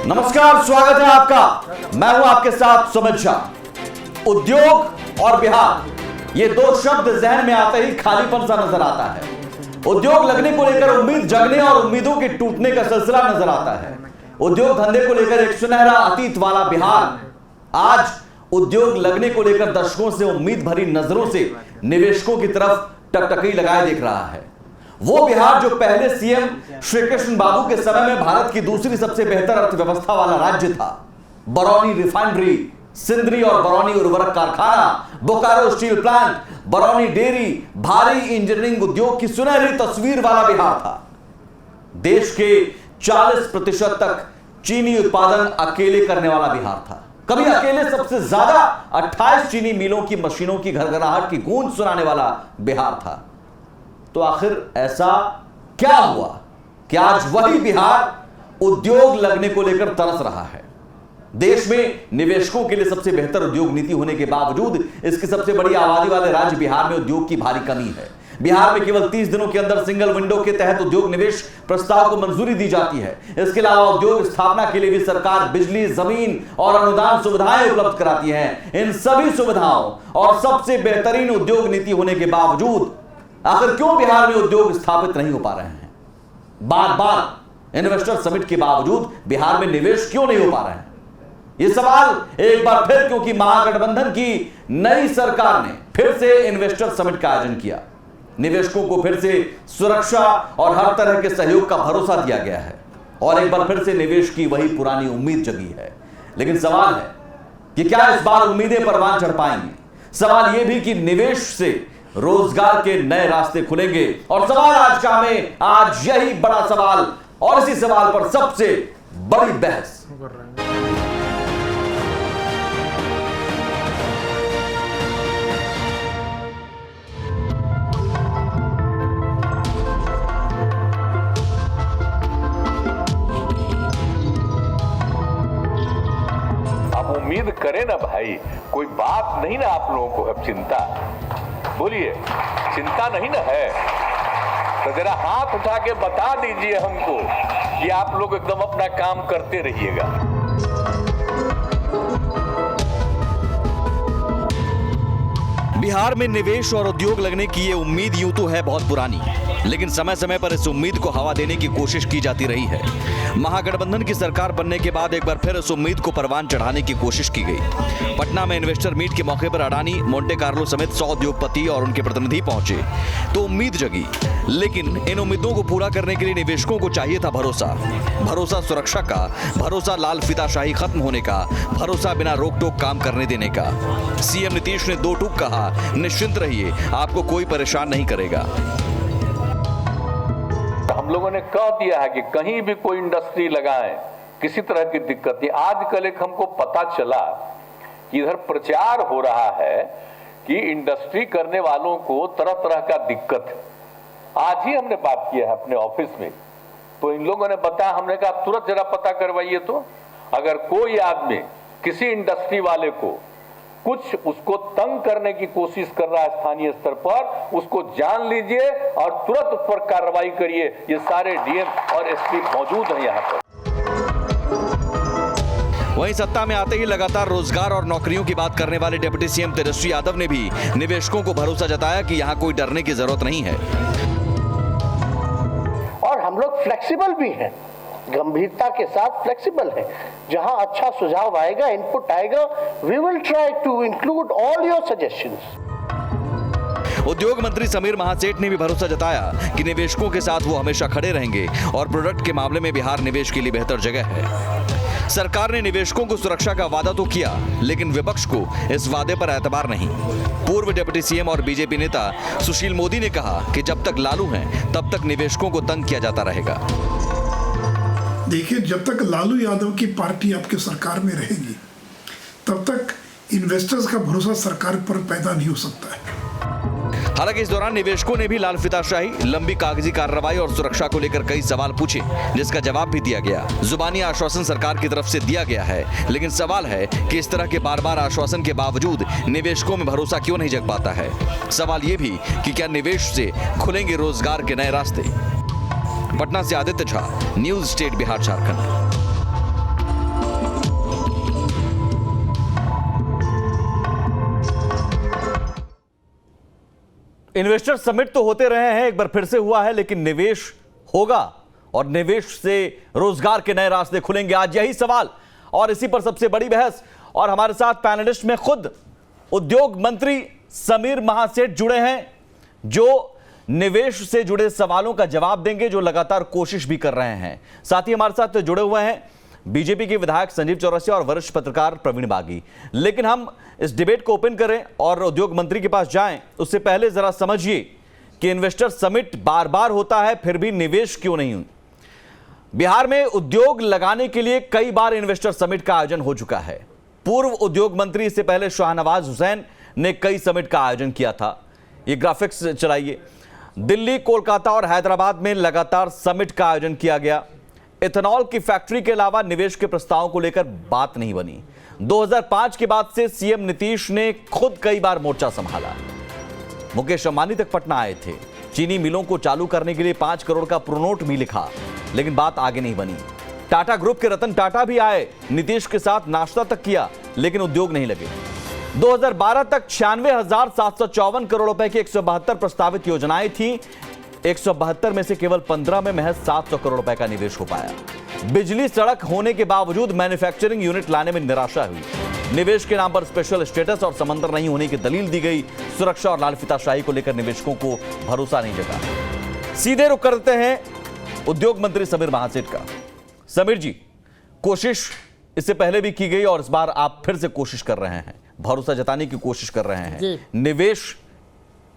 नमस्कार, स्वागत है आपका। मैं हूं आपके साथ सुमित शाह। उद्योग और बिहार, ये दो शब्द जहन में आते ही खालीपन सा नजर आता है। उद्योग लगने को लेकर उम्मीद जगने और उम्मीदों के टूटने का सिलसिला नजर आता है। उद्योग धंधे को लेकर एक सुनहरा अतीत वाला बिहार आज उद्योग लगने को लेकर दशकों से उम्मीद भरी नजरों से निवेशकों की तरफ टकटकी लगाए देख रहा है। वो बिहार जो पहले सीएम श्री कृष्ण बाबू के समय में भारत की दूसरी सबसे बेहतर अर्थव्यवस्था वाला राज्य था। बरौनी रिफाइनरी, सिंदरी और बरौनी उर्वरक कारखाना, Bokaro steel plant, Barauni dairy, भारी इंजीनियरिंग उद्योग की सुनहरी तस्वीर वाला बिहार था। देश के 40% तक चीनी उत्पादन अकेले करने वाला बिहार था। कभी अकेले सबसे ज्यादा 28 चीनी मिलों की मशीनों की घरघराहट की गूंज सुनाने वाला बिहार था। तो आखिर ऐसा क्या हुआ कि आज वही बिहार उद्योग लगने को लेकर तरस रहा है। देश में निवेशकों के लिए सबसे बेहतर उद्योग नीति होने के बावजूद इसकी सबसे बड़ी आबादी वाले राज्य बिहार में उद्योग की भारी कमी है। बिहार में केवल 30 दिनों के अंदर सिंगल विंडो के तहत उद्योग निवेश प्रस्ताव को मंजूरी दी जाती है। इसके अलावा उद्योग स्थापना के लिए भी सरकार बिजली, जमीन और अनुदान सुविधाएं उपलब्ध कराती है। इन सभी सुविधाओं और सबसे बेहतरीन उद्योग नीति होने के बावजूद आखिर क्यों बिहार में उद्योग स्थापित नहीं हो पा रहे हैं? बार बार इन्वेस्टर समिट के बावजूद बिहार में निवेश क्यों नहीं हो पा रहे हैं? यह सवाल एक बार फिर, क्योंकि महागठबंधन की नई सरकार ने फिर से इन्वेस्टर समिट का आयोजन किया। निवेशकों को फिर से सुरक्षा और हर तरह के सहयोग का भरोसा दिया गया है और एक बार फिर से निवेश की वही पुरानी उम्मीद जगी है। लेकिन सवाल है कि क्या इस बार उम्मीदें परवान चढ़ पाएंगी? सवाल यह भी कि निवेश से रोजगार के नए रास्ते खुलेंगे। और सवाल आज का में आज यही बड़ा सवाल और इसी सवाल पर सबसे बड़ी बहस। आप उम्मीद करें ना भाई, कोई बात नहीं ना आप लोगों को अब चिंता, बोलिए चिंता नहीं ना है? तो जरा हाथ उठा के बता दीजिए हमको कि आप लोग एकदम अपना काम करते रहिएगा। बिहार में निवेश और उद्योग लगने की ये उम्मीद यूं तो है बहुत पुरानी, लेकिन समय समय पर इस उम्मीद को हवा देने की कोशिश की जाती रही है। महागठबंधन की सरकार बनने के बाद एक बार फिर इस उम्मीद को परवान चढ़ाने की कोशिश की गई। पटना में इन्वेस्टर मीट के मौके पर अडानी, मोंटे कार्लो समेत 100 उद्योगपति और उनके प्रतिनिधि पहुंचे तो उम्मीद जगी। लेकिन इन उम्मीदों को पूरा करने के लिए निवेशकों को चाहिए था भरोसा। भरोसा सुरक्षा का, भरोसा लाल फीताशाही खत्म होने का, भरोसा बिना रोक टोक काम करने देने का। सीएम नीतीश ने 2 टूक कहा, निश्चिंत रहिए, आपको कोई परेशान नहीं करेगा। हम लोगों ने कह दिया है कि कहीं भी कोई इंडस्ट्री लगाएं, किसी तरह की दिक्कत नहीं। आजकल एक हमको पता चला कि इधर प्रचार हो रहा है कि इंडस्ट्री करने वालों को तरह तरह का दिक्कत है। आज ही हमने बात किया है अपने ऑफिस में, तो इन लोगों ने बताया, हमने कहा तुरंत जरा पता करवाइए। तो अगर कोई आदमी किसी इंडस्ट्री वाले को कुछ उसको तंग करने की कोशिश कर रहा है स्थानीय स्तर पर, उसको जान लीजिए और तुरंत उस पर कार्रवाई करिए। ये सारे डीएम और एसपी मौजूद हैं यहाँ पर। वहीं सत्ता में आते ही लगातार रोजगार और नौकरियों की बात करने वाले डिप्टी सीएम तेजस्वी यादव ने भी निवेशकों को भरोसा जताया कि यहाँ कोई डरने की जरूरत नहीं है। और हम लोग फ्लेक्सिबल भी हैं, गंभीरता के साथ फ्लेक्सिबल है। जहां अच्छा सुझाव आएगा, इनपुट आएगा, we will try to include all your suggestions. उद्योग मंत्री समीर महासेठ ने भी भरोसा जताया कि निवेशकों के साथ वो हमेशा खड़े रहेंगे और प्रोडक्ट के मामले में बिहार निवेश के लिए बेहतर जगह है। सरकार ने निवेशकों को सुरक्षा का वादा तो किया, लेकिन विपक्ष को इस वादे पर एतबार नहीं। पूर्व डिप्टी सीएम और बीजेपी नेता सुशील मोदी ने कहा कि जब तक लालू हैं, तब तक निवेशकों को तंग किया जाता रहेगा। देखिए, जब तक लालू यादव की पार्टी आपके सरकार में रहेगी, तब तक इन्वेस्टर्स का भरोसा सरकार पर पैदा नहीं हो सकता है। हालांकि इस दौरान निवेशकों ने भी लाल फीताशाही, लंबी कागजी कार्रवाई और सुरक्षा को लेकर कई सवाल पूछे, जिसका जवाब भी दिया गया। जुबानी आश्वासन सरकार की तरफ से दिया गया है, लेकिन सवाल है कि इस तरह के बार बार आश्वासन के बावजूद निवेशकों में भरोसा क्यों नहीं जग पाता है। सवाल ये भी कि क्या निवेश से खुलेंगे रोजगार के नए रास्ते। पटना से Aditya Jha, news state Bihar Jharkhand. Investor summit तो होते रहे हैं, एक बार फिर से हुआ है, लेकिन निवेश होगा और निवेश से रोजगार के नए रास्ते खुलेंगे, आज यही सवाल और इसी पर सबसे बड़ी बहस। और हमारे साथ पैनलिस्ट में खुद उद्योग मंत्री समीर महासेठ जुड़े हैं, जो निवेश से जुड़े सवालों का जवाब देंगे, जो लगातार कोशिश भी कर रहे हैं। साथ ही हमारे साथ जुड़े हुए हैं बीजेपी के विधायक संजीव चौरसिया और वरिष्ठ पत्रकार प्रवीण बागी। लेकिन हम इस डिबेट को ओपन करें और उद्योग मंत्री के पास जाएं, उससे पहले जरा समझिए कि इन्वेस्टर समिट बार बार होता है, फिर भी निवेश क्यों नहीं? बिहार में उद्योग लगाने के लिए कई बार इन्वेस्टर समिट का आयोजन हो चुका है। पूर्व उद्योग मंत्री इससे पहले शाहनवाज हुसैन ने कई समिट का आयोजन किया था। ये ग्राफिक्स चलाइए। दिल्ली, कोलकाता और हैदराबाद में लगातार समिट का आयोजन किया गया। इथेनॉल की फैक्ट्री के अलावा निवेश के प्रस्तावों को लेकर बात नहीं बनी। 2005 के बाद से सीएम नीतीश ने खुद कई बार मोर्चा संभाला। मुकेश अंबानी तक पटना आए थे। चीनी मिलों को चालू करने के लिए 5 करोड़ का प्रोनोट भी लिखा, लेकिन बात आगे नहीं बनी। टाटा ग्रुप के रतन टाटा भी आए, नीतीश के साथ नाश्ता तक किया, लेकिन उद्योग नहीं लगे। 2012 तक 96,754 करोड़ रुपए की 172 प्रस्तावित योजनाएं थी। 172 में से केवल 15 में महज 700 करोड़ रुपए का निवेश हो पाया। बिजली सड़क होने के बावजूद मैन्युफैक्चरिंग यूनिट लाने में निराशा हुई। निवेश के नाम पर स्पेशल स्टेटस और समंदर नहीं होने की दलील दी गई। सुरक्षा और लाल फीताशाही को लेकर निवेशकों को भरोसा नहीं जगा। सीधे रुख करते हैं उद्योग मंत्री समीर महासेठ का। समीर जी, कोशिश इससे पहले भी की गई और इस बार आप फिर से कोशिश कर रहे हैं, भरोसा जताने की कोशिश कर रहे हैं। निवेश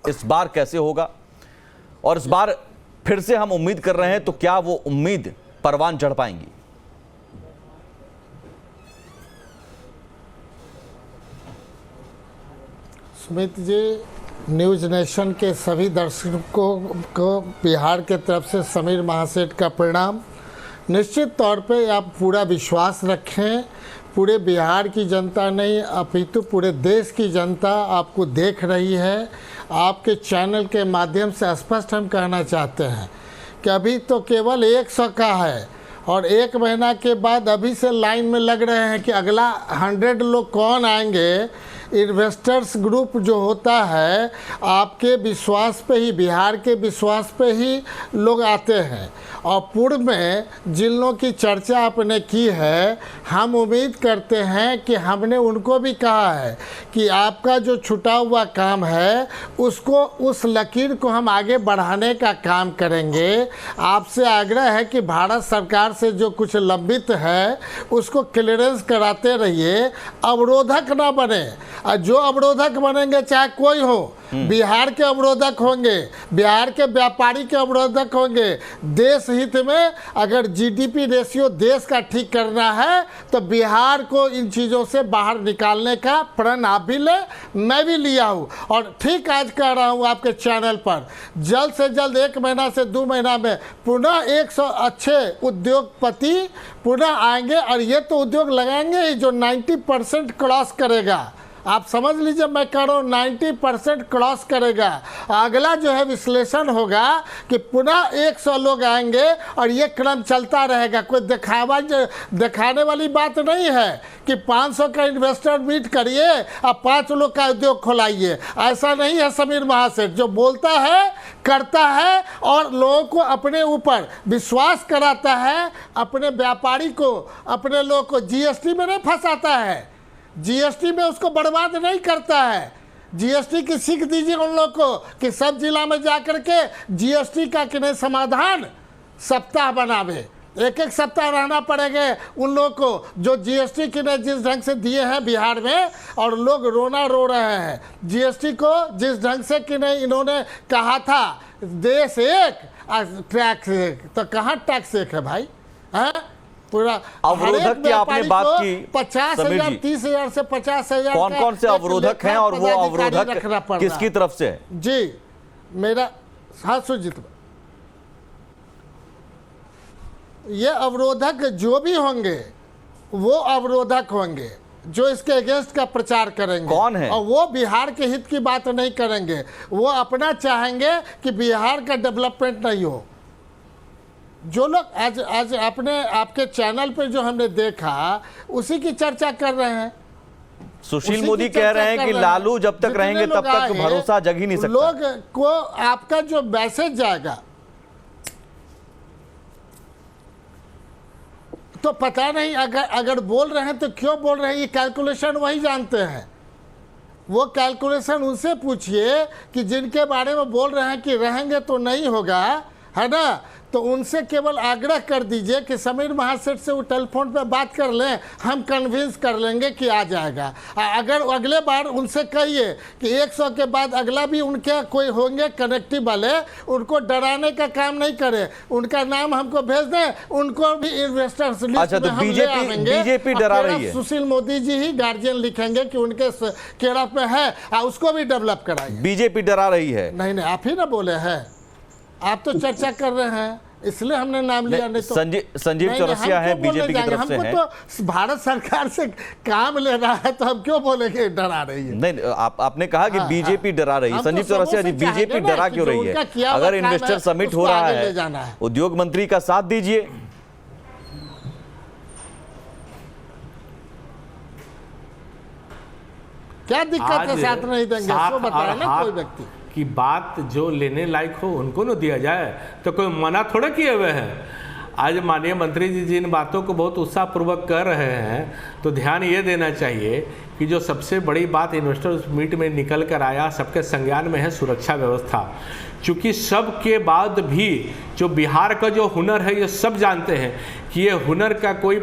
इस बार कैसे होगा और इस बार फिर से हम उम्मीद कर रहे हैं, तो क्या वो उम्मीद परवान चढ़ पाएंगी? सुमित जी, न्यूज नेशन के सभी दर्शकों को बिहार के तरफ से समीर महासेठ का प्रणाम। निश्चित तौर पे आप पूरा विश्वास रखें, पूरे बिहार की जनता नहीं अपितु पूरे देश की जनता आपको देख रही है। आपके चैनल के माध्यम से स्पष्ट हम कहना चाहते हैं कि अभी तो केवल 100 का है और 1 महीना के बाद अभी से लाइन में लग रहे हैं कि अगला 100 लोग कौन आएंगे। इन्वेस्टर्स ग्रुप जो होता है, आपके विश्वास पे ही, बिहार के विश्वास पे ही लोग आते हैं। और पूर्व में जिन लोगों की चर्चा आपने की है, हम उम्मीद करते हैं कि हमने उनको भी कहा है कि आपका जो छुटा हुआ काम है उसको, उस लकीर को हम आगे बढ़ाने का काम करेंगे। आपसे आग्रह है कि भारत सरकार से जो कुछ लंबित है उसको क्लियरेंस कराते रहिए, अवरोधक ना बने। जो अवरोधक बनेंगे चाहे कोई हो, बिहार के अवरोधक होंगे, बिहार के व्यापारी के अवरोधक होंगे। देश हित में अगर जीडीपी रेशियो देश का ठीक करना है तो बिहार को इन चीज़ों से बाहर निकालने का प्रण आप भी ले, मैं भी लिया हूँ। और ठीक आज कह रहा हूँ आपके चैनल पर, जल्द से जल्द 1 महीना से 2 महीना में पुनः 100 अच्छे उद्योगपति पुनः आएंगे और ये तो उद्योग लगाएंगे ही जो 90% क्रॉस करेगा। आप समझ लीजिए, मैं कह रहा हूँ 90% क्रॉस करेगा। अगला जो है विश्लेषण होगा कि पुनः 100 लोग आएंगे और ये क्रम चलता रहेगा। कोई दिखाने वाली बात नहीं है कि 500 का इन्वेस्टर मीट करिए और 5 लोग का उद्योग खोलाइए। ऐसा नहीं है। समीर महासेठ जो बोलता है करता है और लोगों को अपने ऊपर विश्वास कराता है, अपने व्यापारी को, अपने लोग को जीएसटी में नहीं फंसाता है, जीएसटी में उसको बर्बाद नहीं करता है। जीएसटी की सीख दीजिए उन लोग को कि सब जिला में जाकर के जीएसटी का कि नहीं समाधान सप्ताह बनावे। 1-1 सप्ताह रहना पड़ेगा उन लोग को जो जीएसटी की नहीं जिस ढंग से दिए हैं बिहार में, और लोग रोना रो रहे हैं। जीएसटी को जिस ढंग से कि नहीं इन्होंने कहा था देश एक टैक्स एक, तो कहाँ टैक्स एक है भाई? हैं पूरा अवरोधक की आपने बात की 50,000 30,000 से 50,000 कौन कौन से अवरोधक हैं और वो अवरोधक किसकी तरफ से है? जी मेरा हाँ सुजीत, ये अवरोधक जो भी होंगे वो अवरोधक होंगे जो इसके अगेंस्ट का प्रचार करेंगे। कौन है? और वो बिहार के हित की बात नहीं करेंगे, वो अपना चाहेंगे कि बिहार का डेवलपमेंट नहीं हो। जो लोग आज आपने आपके चैनल पे जो हमने देखा उसी की चर्चा कर रहे हैं। सुशील उसी मोदी की कह रहे चर्चा हैं कर कि हैं। लालू जब तक जितने रहेंगे लोग तब तक आए हैं, भरोसा जग ही नहीं सकता। लोग को आपका जो मैसेज जाएगा तो पता नहीं, अगर बोल रहे हैं तो क्यों बोल रहे हैं, ये कैलकुलेशन वही जानते हैं। वो कैलकुलेशन उनसे पूछिए कि जिनके बारे में बोल रहे हैं कि रहेंगे तो नहीं होगा, है ना, तो उनसे केवल आग्रह कर दीजिए कि समीर महासेठ से वो टेलीफोन पे बात कर लें, हम कन्विंस कर लेंगे कि आ जाएगा। अगर अगले बार उनसे कहिए कि 100 के बाद अगला भी उनके कोई होंगे कनेक्टिव वाले, उनको डराने का काम नहीं करें, उनका नाम हमको भेज दें, उनको भी इन्वेस्टर्स लिस्ट अच्छा, तो में हम ले आवेंगे। बीजेपी डरा रही है। सुशील मोदी जी ही गार्जियन लिखेंगे कि उनके केड़ा पे है, उसको भी डेवलप कराएंगे। बीजेपी डरा रही है। नहीं, आप ही ना बोले हैं, आप तो चर्चा कर रहे हैं, इसलिए हमने नाम लिया। नहीं तो संजीव चौरसिया है बीजेपी की तरफ से हैं। हमको तो भारत सरकार से काम लेना है, तो हम क्यों बोलेंगे डरा रही है। नहीं, आपने कहा कि बीजेपी डरा रही है। संजीव चौरसिया जी, बीजेपी डरा क्यों रही है? अगर इन्वेस्टर समिट हो रहा है, उद्योग मंत्री का साथ दीजिए। क्या दिक्कत है साथ नहीं देंगे, तो बताया ना कोई व्यक्ति की बात जो लेने लायक हो उनको न दिया जाए, तो कोई मना थोड़ा किए हुए हैं। आज माननीय मंत्री जी जिन बातों को बहुत उत्साहपूर्वक कर रहे हैं, तो ध्यान ये देना चाहिए कि जो सबसे बड़ी बात इन्वेस्टर्स मीट में निकल कर आया, सबके संज्ञान में है सुरक्षा व्यवस्था। चूँकि सब के बाद भी जो बिहार का जो हुनर है, ये सब जानते हैं कि ये हुनर का कोई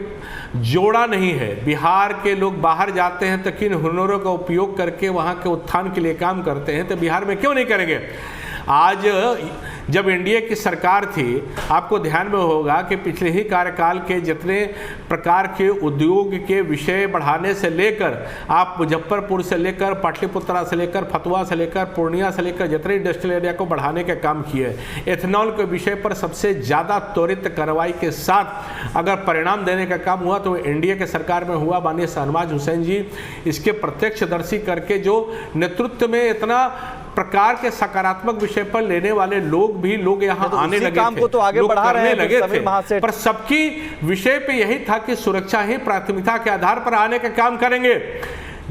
जोड़ा नहीं है। बिहार के लोग बाहर जाते हैं तो किन हुनरों का उपयोग करके वहाँ के उत्थान के लिए काम करते हैं, तो बिहार में क्यों नहीं करेंगे। आज जब एनडीए की सरकार थी, आपको ध्यान में होगा कि पिछले ही कार्यकाल के जितने प्रकार के उद्योग के विषय बढ़ाने से लेकर, आप मुजफ्फरपुर से लेकर पाटलिपुत्रा से लेकर फतुआ से लेकर पूर्णिया से लेकर जितने इंडस्ट्रियल एरिया को बढ़ाने का काम किए। एथेनॉल के विषय पर सबसे ज़्यादा त्वरित कार्रवाई के साथ अगर परिणाम देने का काम हुआ तो एनडीए के सरकार में हुआ। माननीय शहनवाज हुसैन जी इसके प्रत्यक्षदर्शी करके जो नेतृत्व में इतना प्रकार के सकारात्मक विषय पर लेने वाले लोग यहाँ तो आने लगे काम थे, को तो आगे बढ़ा रहे हैं लगे समीर महासेठ। थे, पर सबकी विषय पे यही था कि सुरक्षा ही प्राथमिकता के आधार पर आने का काम करेंगे।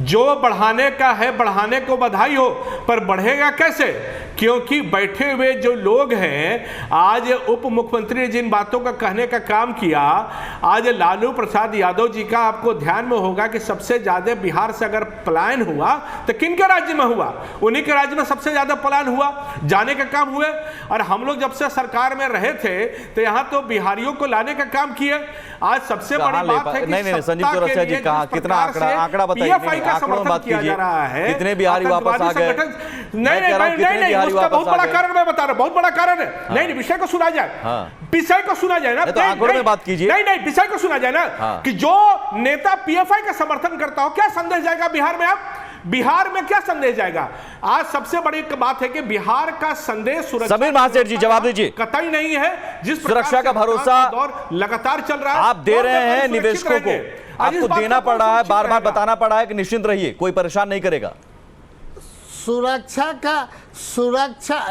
जो बढ़ाने का है, बढ़ाने को बधाई हो, पर बढ़ेगा कैसे? क्योंकि बैठे हुए जो लोग हैं, आज उप मुख्यमंत्री ने जिन बातों का कहने का काम किया, आज लालू प्रसाद यादव जी का आपको ध्यान में होगा कि सबसे ज्यादा बिहार से अगर पलायन हुआ तो किन के राज्य में हुआ? उन्हीं के राज्य में सबसे ज्यादा पलायन हुआ, जाने का काम हुए। और हम लोग जब से सरकार में रहे थे तो यहाँ तो बिहारियों को लाने का काम किए। आज सबसे बड़ी बात है कि नहीं, संजीव चौरसिया जी कहा, कितना आंकड़ा बताइए, आंकड़ों बात कीजिए, कितने बिहारी वापस आ गए? नहीं, उसका बहुत बड़ा कारण मैं बता रहा हूं, बहुत बड़ा कारण है। नहीं, विषय को सुना जाए, विषय को सुना जाए ना, तो आंकड़ों में बात कीजिए। नहीं, विषय को सुना जाए ना, कि जो नेता पीएफआई का समर्थन करता हो, क्या संदेश जाएगा बिहार में? आप बिहार में क्या संदेश जाएगा? आज सबसे बड़ी बात है कि बिहार का संदेश सुरक्षा। समीर महासेठ जी जवाब दीजिए। कतई नहीं है। जिस सुरक्षा का भरोसा दौर लगातार चल रहा है, आप दे रहे हैं निवेशकों को, आपको देना पड़ रहा है, बार बार बताना पड़ रहा है कि निश्चिंत रहिए, कोई परेशान नहीं करेगा। सुरक्षा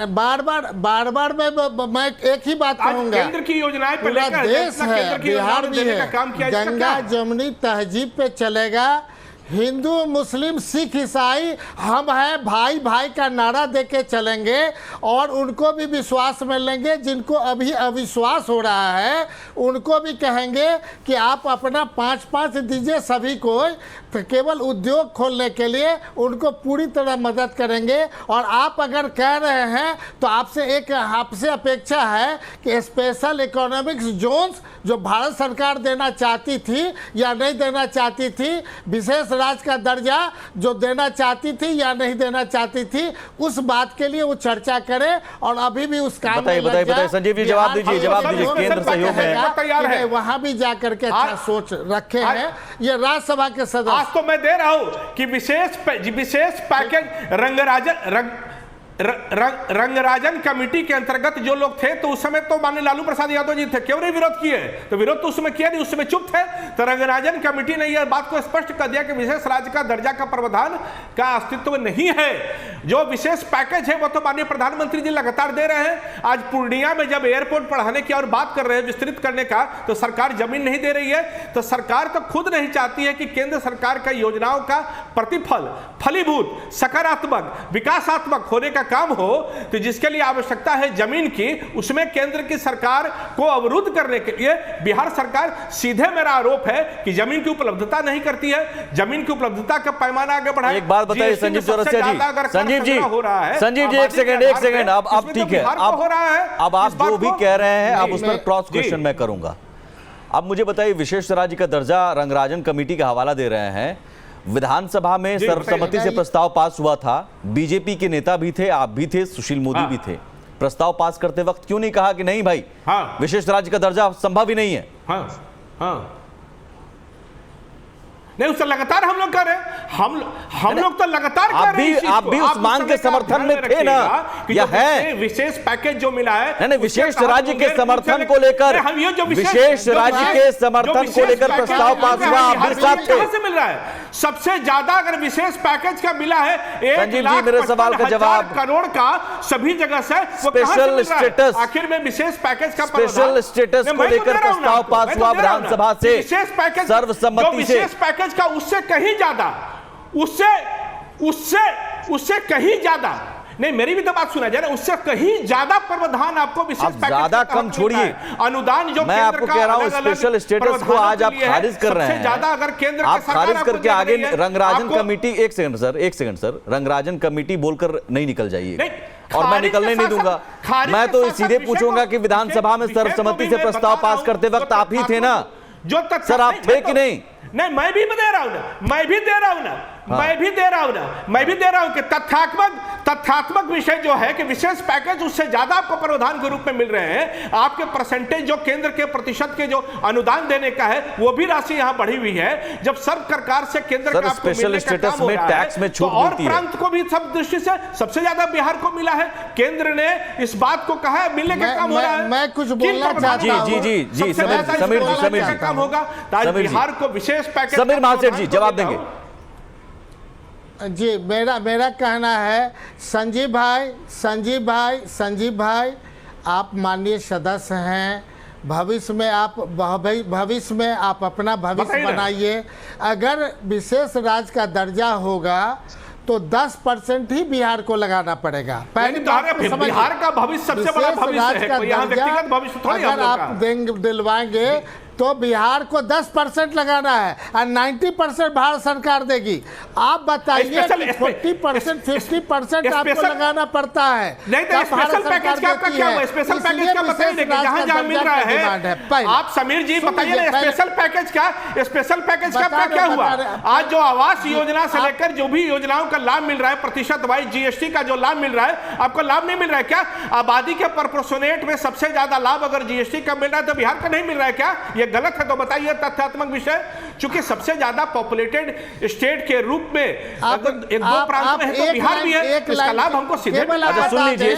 बार बार मैं एक ही बात कहूंगा, केंद्र की योजनाएं पे पूरा लेकर देश है, बिहार भी है, गंगा जमुनी तहजीब पे चलेगा। हिंदू मुस्लिम सिख ईसाई हम हैं, भाई भाई का नारा देके चलेंगे और उनको भी विश्वास में लेंगे। जिनको अभी अविश्वास हो रहा है उनको भी कहेंगे कि आप अपना 5-5 दीजिए सभी को, तो केवल उद्योग खोलने के लिए उनको पूरी तरह मदद करेंगे। और आप अगर कह रहे हैं तो आपसे अपेक्षा है कि स्पेशल इकोनॉमिक्स जोन्स जो भारत सरकार देना चाहती थी या नहीं देना चाहती थी, विशेष राज्य का दर्जा जो देना चाहती थी या नहीं देना चाहती थी, उस बात के लिए वो चर्चा करे और अभी भी उस काम में लग जाए। संजीव जी जवाब दीजिए, केंद्र सहयोग में तैयार है, वहां भी जाकर के अच्छा सोच रखे हैं ये राज्यसभा के सदस्य। आज तो मैं दे रहा हूं कि विशेष पैकेज रंगराजन कमेटी के अंतर्गत जो लोग थे तो उस समय तो माननीय लालू प्रसाद यादव जी थे, क्यों नहीं विरोध किए? तो विरोध तो उस समय किया नहीं, उस समय चुप थे। तो रंगराजन कमेटी ने यह बात को स्पष्ट कर दिया कि विशेष राज्य का दर्जा का प्रावधान का अस्तित्व नहीं है। जो विशेष पैकेज है वो तो माननीय प्रधानमंत्री जी लगातार दे रहे हैं। आज पूर्णिया में जब एयरपोर्ट बढ़ाने की और बात कर रहे हैं, विस्तृत करने का, तो सरकार जमीन नहीं दे रही है। तो सरकार तो खुद नहीं चाहती है कि केंद्र सरकार का योजनाओं का प्रतिफल फलीभूत, सकारात्मक, विकासात्मक होने का काम हो। तो जिसके लिए आवश्यकता है जमीन की, उसमें केंद्र की सरकार को अवरुद्ध करने के लिए बिहार सरकार, सीधे मेरा आरोप है कि जमीन की उपलब्धता नहीं करती है। जमीन की उपलब्धता का पैमाना आगे बढ़ाए। एक बात बताइए संजीव चौरसिया जी, संजीव जी, संजीव जी, एक सेकंड, अब ठीक है, अब आप जो भी कह रहे हैं अब उस पर क्रॉस क्वेश्चन मैं करूंगा। अब मुझे बताइए, विशेष राज्य का दर्जा रंगराजन कमेटी का हवाला दे रहे हैं। विधानसभा में सर्वसम्मति से प्रस्ताव पास हुआ था, बीजेपी के नेता भी थे, आप भी थे, सुशील मोदी भी थे। प्रस्ताव पास करते वक्त क्यों नहीं कहा कि नहीं भाई, विशेष राज्य का दर्जा संभव ही नहीं है? नहीं, उससे लगातार हम लोग कर रहे हैं, हम लोग तो लगातार कर रहे हैं। आप भी उस मांग के समर्थन में थे ना, या है? विशेष पैकेज जो मिला है, नहीं, विशेष राज्य के समर्थन को लेकर, विशेष राज्य के समर्थन को लेकर प्रस्ताव पास हुआ, आप भी साथ थे। से मिल रहा है सबसे ज्यादा, अगर विशेष पैकेज का मिला है 1,55,000 करोड़ का सभी जगह से, स्पेशल स्टेटस, आखिर में विशेष पैकेज का स्पेशल स्टेटस को लेकर प्रस्ताव पास हुआ विधानसभा से विशेष पैकेज सर्वसम्मति से। पैकेज का उससे कहीं ज्यादा, उससे कहीं ज्यादा नहीं, मेरी भी तो बात सुना जाए ना, उससे कहीं ज्यादा प्रावधान आपको विशेष पैकेज ज्यादा कम छोड़िए, अनुदान जो मैं आपको कह रहा हूं स्पेशल स्टेटस को आज आप खारिज कर रहे हैं। ज्यादा अगर केंद्र आप खारिज करके आगे रंगराजन कमेटी, एक सेकंड सर, रंगराजन कमेटी बोलकर नहीं निकल जाइए, और मैं निकलने नहीं दूंगा। मैं तो सीधे पूछूंगा कि विधानसभा में सर्वसम्मति से प्रस्ताव पास करते वक्त आप ही थे ना? जो सर आप थे कि नहीं? नहीं, मैं भी दे रहा हूं ना, मैं भी दे रहा हूं कि तथ्यात्मक विषय जो है कि विशेष पैकेज, उससे ज्यादा आपको प्रावधान के रूप में मिल रहे हैं। आपके परसेंटेज जो केंद्र के प्रतिशत के जो अनुदान देने का है, वो भी राशि यहां बढ़ी हुई है। जब सब सरकार से केंद्र का आपको मिलने का काम हो रहा है, टैक्स में छूट और प्रांत को भी सब दृष्टि से सबसे ज्यादा बिहार को मिला है। केंद्र ने इस बात को कहा है, मिलने का काम हो रहा है। मैं कुछ बोलना चाहता हूं। जी समीर जी, काम होगा तो बिहार को विशेष पैकेज। समीर महासेठ जी जवाब देंगे। जी, मेरा कहना है, संजीव भाई, आप माननीय सदस्य हैं। भविष्य में आप अपना भविष्य बनाइए। अगर विशेष राज्य का दर्जा होगा तो 10% ही बिहार को लगाना पड़ेगा। पहली बिहार का भविष्य सबसे बड़ा भविष्य है, यहाँ व्यक्तिगत भविष्य थोड़ी। अगर आप दिलवाएंगे तो बिहार को 10% लगाना है और 90% भारत सरकार देगी। आप बताइए 40%, 50% आपको लगाना पड़ता है। नहीं तो स्पेशल पैकेज का क्या हुआ? स्पेशल पैकेज का बताइए, जहां मिल रहा है। आप समीर जी बताइए ना, स्पेशल पैकेज का क्या हुआ? आज जो आवास योजना से लेकर जो भी योजनाओं का लाभ मिल रहा है, प्रतिशत वाइज जीएसटी का जो लाभ मिल रहा है, आपको लाभ नहीं मिल रहा है क्या? आबादी के प्रोपोर्शनेट में सबसे ज्यादा लाभ अगर जीएसटी का मिल रहा है तो बिहार का नहीं मिल रहा है क्या? ये गलत है तो बताइए तथ्यात्मक विषय। चूंकि सबसे ज्यादा पॉपुलेटेड स्टेट के रूप में अगर एक दो प्रांत में है तो बिहार भी है, इसका लाभ हमको सीधे सुन लीजिए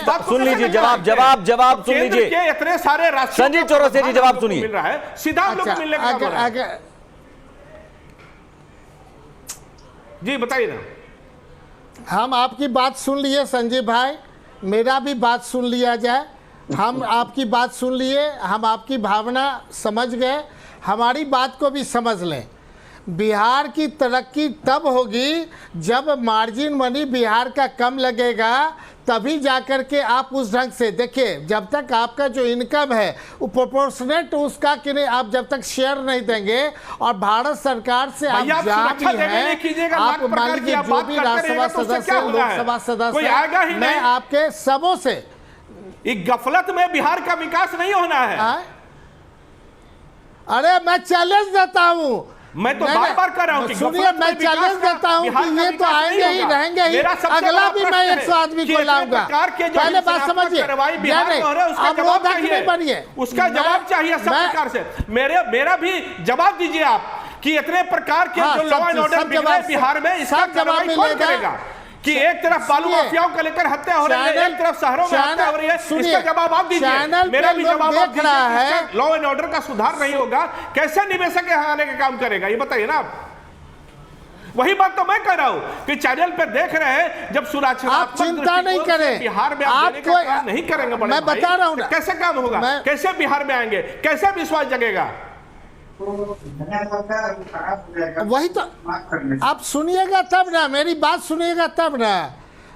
जवाब सुन लीजिए। इतने सारे राष्ट्र संजीव चौरसिया जी जवाब सुनिए। मिल रहा है सीधा हम लोग को मिलने का। जी बताइए ना। हम आपकी बात सुन लिए संजीव भाई, मेरा भी बात सुन लिया जाए। हम आपकी बात सुन लिए, हम आपकी भावना समझ गए, हमारी बात को भी समझ लें। बिहार की तरक्की तब होगी जब मार्जिन मनी बिहार का कम लगेगा, तभी जाकर के आप उस ढंग से देखिए। जब तक आपका जो इनकम है वो प्रोपोर्शनेट उसका कि नहीं, आप जब तक शेयर नहीं देंगे और भारत सरकार से आप जहाँ भी हैं, आप मान लीजिए जो भी राज्यसभा सदस्य, लोकसभा सदस्य, मैं आपके सबों से एक गफलत में बिहार का विकास नहीं होना है। अरे मैं चैलेंज देता हूँ, मैं तो बार-बार कर रहा हूँ कि सुनिए, मैं चैलेंज देता हूँ कि ये तो आएंगे ही, रहेंगे ही, अगला भी मैं 100 आदमी को लाऊंगा। पहले बात समझिए, उसका जवाब चाहिए सब प्रकार से। मेरा भी जवाब दीजिए आप कि इतने प्रकार के जो लॉ एंड ऑर्डर बिहार में, इसका जवाब कौन करेगा? कि एक तरफ बालू माफियाओं को लेकर हत्या हो रही है, एक तरफ शहरों में हत्या हो रही है। इसका जवाब आप दीजिए, मेरा भी जवाब आप दीजिए। लॉ एंड ऑर्डर का सुधार नहीं होगा, कैसे निवेशक यहाँ आने का काम करेगा, ये बताइए ना आप। वही बात तो मैं कह रहा हूं कि चैनल पे देख रहे हैं, जब आप चिंता नहीं करें, बिहार में आप काम नहीं करेंगे बड़े मैं बता रहा हूं ना, कैसे काम होगा, कैसे बिहार में आएंगे, कैसे विश्वास जगेगा। वही तो आप सुनिएगा तब ना, मेरी बात सुनिएगा तब ना,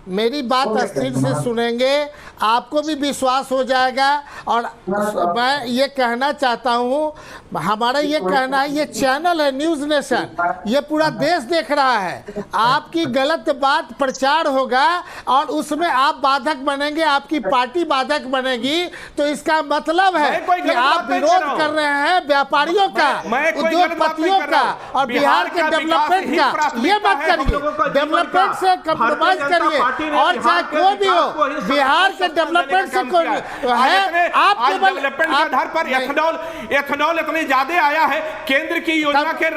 मेरी बात स्थिर से सुनेंगे, आपको भी विश्वास हो जाएगा। और मैं ये कहना चाहता हूँ, हमारा ये कहना है, ये चैनल है न्यूज़ नेशन, ये पूरा देश देख रहा है। आपकी गलत बात प्रचार होगा और उसमें आप बाधक बनेंगे, आपकी पार्टी बाधक बनेगी, तो इसका मतलब है कि आप विरोध कर रहे हैं व्यापारियों का, उद्योगपतियों का और बिहार के डेवलपमेंट का। ये मत करिए, डेवलपमेंट से कंप्रोमाइज करिए, और चाहे कोई भी हो, बिहार के डेवलपमेंट से कोई है। आप डेवलपमेंट के आधार पर एथेनॉल इतनी ज्यादा आया है, केंद्र की योजना के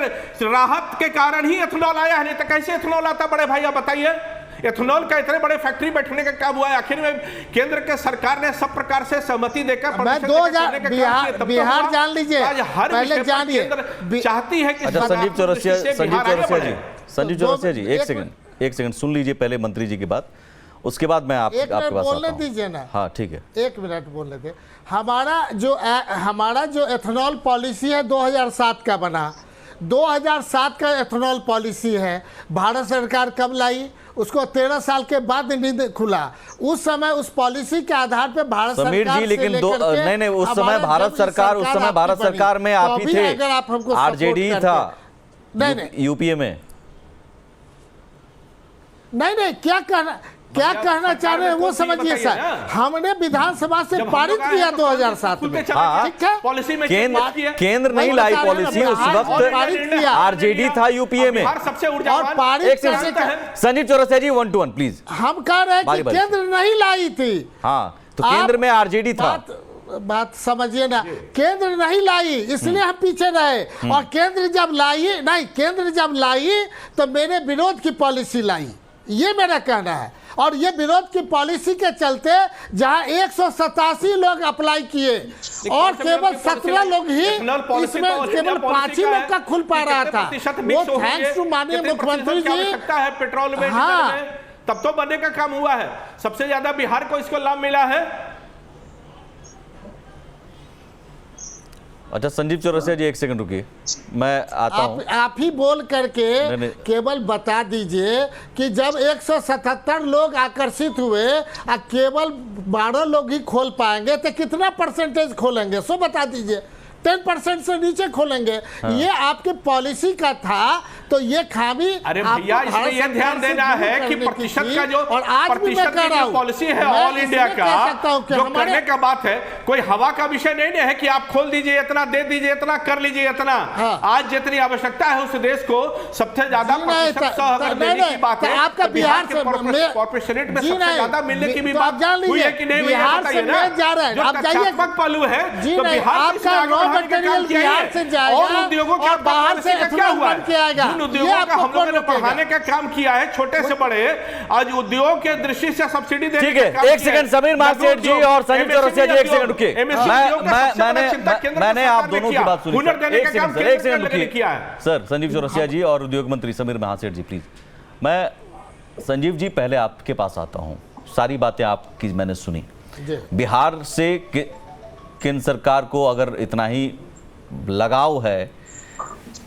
राहत के कारण ही एथेनॉल आया है, नहीं तो कैसे एथेनॉल आता बड़े भाई, आप बताइए। एथेनॉल का इतने बड़े फैक्ट्री बैठने का काम हुआ है, आखिर में केंद्र के सरकार ने सब प्रकार से सहमति देकर मैं 2000 बिहार जान लीजिए, पहले जानिए, चाहती है कि संजीव चौरसिया जी एक सेकंड सुन लीजिए पहले मंत्री जी की बात, उसके बाद मैं आपके पास बोलने दीजिए ना। हाँ ठीक है, 1 मिनट बोलने दे। हमारा जो एथेनॉल पॉलिसी है 2007 का बना, 2007 का एथेनॉल पॉलिसी है। भारत सरकार कब लाई, उसको 13 साल के बाद नींद खुला। उस समय उस पॉलिसी के आधार पे भारत समीर सरकार जी, लेकिन नहीं उस समय भारत सरकार में आप ही थे, आरजेडी था यूपीए में। नहीं क्या कहना चाह रहे हैं वो समझिए सर। हमने विधानसभा से पारित किया 2007 में, ठीक है, पॉलिसी में केंद्र नहीं लाई पॉलिसी, उस वक्त आरजेडी था यूपीए में सबसे और पारित संजीव चौरसिया जी 1 to 1 प्लीज। हम कह रहे हैं कि केंद्र नहीं लाई थी। हाँ तो केंद्र में आरजेडी था, बात समझिए ना, केंद्र नहीं लाई इसलिए हम पीछे रहे। और केंद्र जब लाई तो मेरे विरोध की पॉलिसी लाई, ये मेरा कहना है। और ये विरोध की पॉलिसी के चलते जहां 187 लोग अप्लाई किए और केवल 17 लोग ही इसमें, केवल 5 ही लोग का खुल पा रहा था। वो थैंक्स टू माननीय मुख्यमंत्री जी। पेट्रोल में, तब तो बनने का काम हुआ है, सबसे ज्यादा बिहार को इसको लाभ मिला है। अच्छा संजीव चौरसिया जी 1 सेकंड रुकिए, मैं आता हूं। आप ही बोल करके केवल बता दीजिए कि जब 177 लोग आकर्षित हुए और केवल 12 लोग ही खोल पाएंगे तो कितना परसेंटेज खोलेंगे, सो बता दीजिए। 10% से नीचे खोलेंगे। हाँ। ये आपकी पॉलिसी का था, तो ये खामी। अरे भैया इसमें यह ध्यान देना है कि प्रतिशत का जो पॉलिसी है ऑल इंडिया का, जो करने का बात है, कोई हवा का विषय नहीं है कि आप खोल दीजिए इतना, दे दीजिए इतना, कर लीजिए इतना। हाँ। आज जितनी आवश्यकता है उस देश को सबसे ज्यादा देने की बात है। आपका बिहार से कॉर्पोरेशन रेट में सबसे ज्यादा मिलने की भी बात हुई है कि नहीं, बिहार से जा रहे हैं। जो तथ्यात्मक पहलू है तो बिहार से जाएगा और उद्योगों के बाहर से क्या हुआ, उद्योगों का हम लोगों ने बढ़ाने का काम किया है, छोटे से बड़े। आज उद्योग के दृष्टि से सब्सिडी देने ठीक है। 1 सेकंड समीर महासेठ जी और संजीव चौरसिया जी 1 सेकंड रुकिए, मैंने आप दोनों की बात सुनी। 1 सेकंड रुकिए सर, संजीव चौरसिया जी और उद्योग मंत्री समीर महासेठ जी प्लीज। मैं संजीव जी पहले आपके पास आता हूं, सारी बातें आपकी मैंने सुनी। बिहार से केंद्र सरकार को अगर इतना ही लगाव है,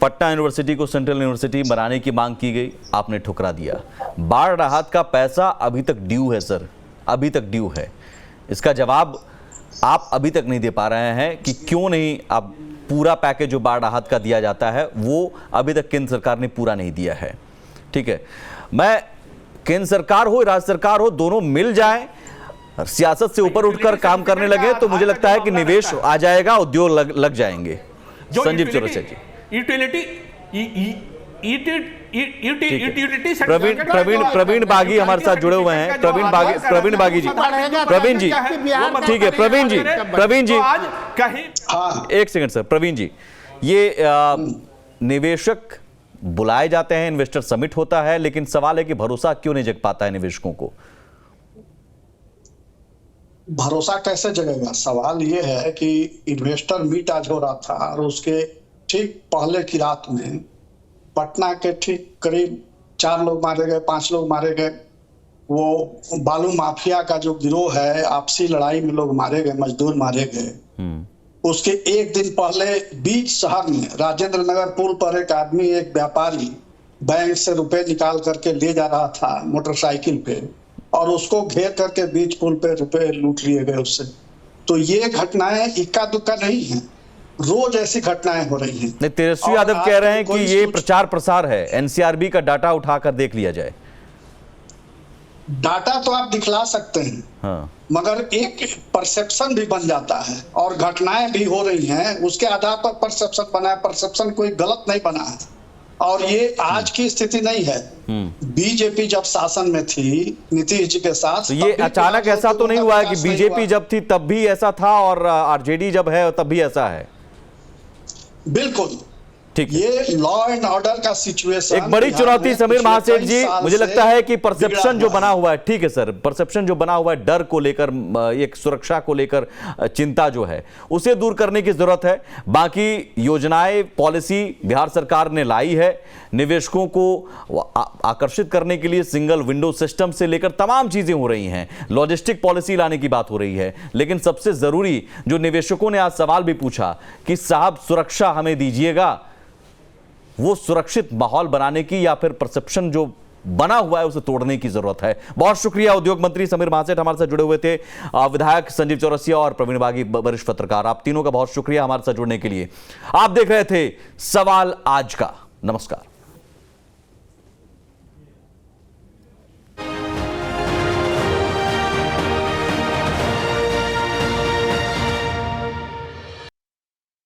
पटना यूनिवर्सिटी को सेंट्रल यूनिवर्सिटी बनाने की मांग की गई, आपने ठुकरा दिया। बाढ़ राहत का पैसा अभी तक ड्यू है सर, अभी तक ड्यू है। इसका जवाब आप अभी तक नहीं दे पा रहे हैं कि क्यों नहीं आप पूरा पैकेज जो बाढ़ राहत का दिया जाता है वो अभी तक केंद्र सरकार ने पूरा नहीं दिया है। ठीक है, मैं केंद्र सरकार हो राज्य सरकार हो दोनों मिल जाएं, सियासत से ऊपर उठकर काम करने लगे तो मुझे लगता है कि निवेश आ जाएगा, उद्योग लग जाएंगे। संजीव चौरसिया जी प्रवीण बागी हमारे साथ जुड़े हुए हैं। प्रवीण बागी जी, प्रवीण जी ठीक है, प्रवीण जी 1 सेकंड सर। प्रवीण जी, ये निवेशक बुलाए जाते हैं, इन्वेस्टर समिट होता है, लेकिन सवाल है कि भरोसा क्यों नहीं जग पाता है निवेशकों को? भरोसा कैसे जगेगा? सवाल ये है कि इन्वेस्टर मीट आज हो रहा था और उसके ठीक पहले की रात में पटना के ठीक करीब 4 लोग मारे गए, 5 लोग मारे गए। वो बालू माफिया का जो गिरोह है, आपसी लड़ाई में लोग मारे गए, मजदूर मारे गए। उसके एक दिन पहले बीच शहर में राजेंद्र नगर पुल पर एक आदमी, एक व्यापारी बैंक से रुपए निकाल करके ले जा रहा था मोटरसाइकिल पे, और उसको घेर करके बीच पुल पे रुपए लूट लिए गए उससे। तो ये घटनाएं इक्का दुक्का नहीं है, रोज ऐसी घटनाएं हो रही हैं। तेजस्वी यादव कह रहे हैं कि ये प्रचार प्रसार है, एनसीआरबी का डाटा उठाकर देख लिया जाए। डाटा तो आप दिखला सकते हैं, हाँ। मगर एक परसेप्शन भी बन जाता है और घटनाएं भी हो रही हैं, उसके आधार पर परसेप्शन बना है। परसेप्शन कोई गलत नहीं बना है, और ये आज की स्थिति नहीं है। बीजेपी जब शासन में थी नीतीश जी के साथ, तो ये अचानक ऐसा तो नहीं हुआ है कि बीजेपी जब थी तब भी ऐसा था और आरजेडी जब है तब भी ऐसा है? बिल्कुल ठीक, ये लॉ एंड ऑर्डर का सिचुएशन एक बड़ी चुनौती समीर महासेठ जी, मुझे लगता है कि परसेप्शन जो बना हुआ है, ठीक है सर, परसेप्शन जो बना हुआ है डर को लेकर, एक सुरक्षा को लेकर चिंता जो है, उसे दूर करने की जरूरत है। बाकी योजनाएं, पॉलिसी बिहार सरकार ने लाई है, निवेशकों को आकर्षित करने के लिए सिंगल विंडो सिस्टम से लेकर तमाम चीजें हो रही हैं, लॉजिस्टिक पॉलिसी लाने की बात हो रही है। लेकिन सबसे जरूरी जो निवेशकों ने आज सवाल भी पूछा कि साहब सुरक्षा हमें दीजिएगा, वो सुरक्षित माहौल बनाने की या फिर परसेप्शन जो बना हुआ है उसे तोड़ने की जरूरत है। बहुत शुक्रिया उद्योग मंत्री समीर महासेठ हमारे साथ जुड़े हुए थे, विधायक संजीव चौरसिया और प्रवीण बागी वरिष्ठ पत्रकार, आप तीनों का बहुत शुक्रिया हमारे साथ जुड़ने के लिए। आप देख रहे थे सवाल आज का। नमस्कार।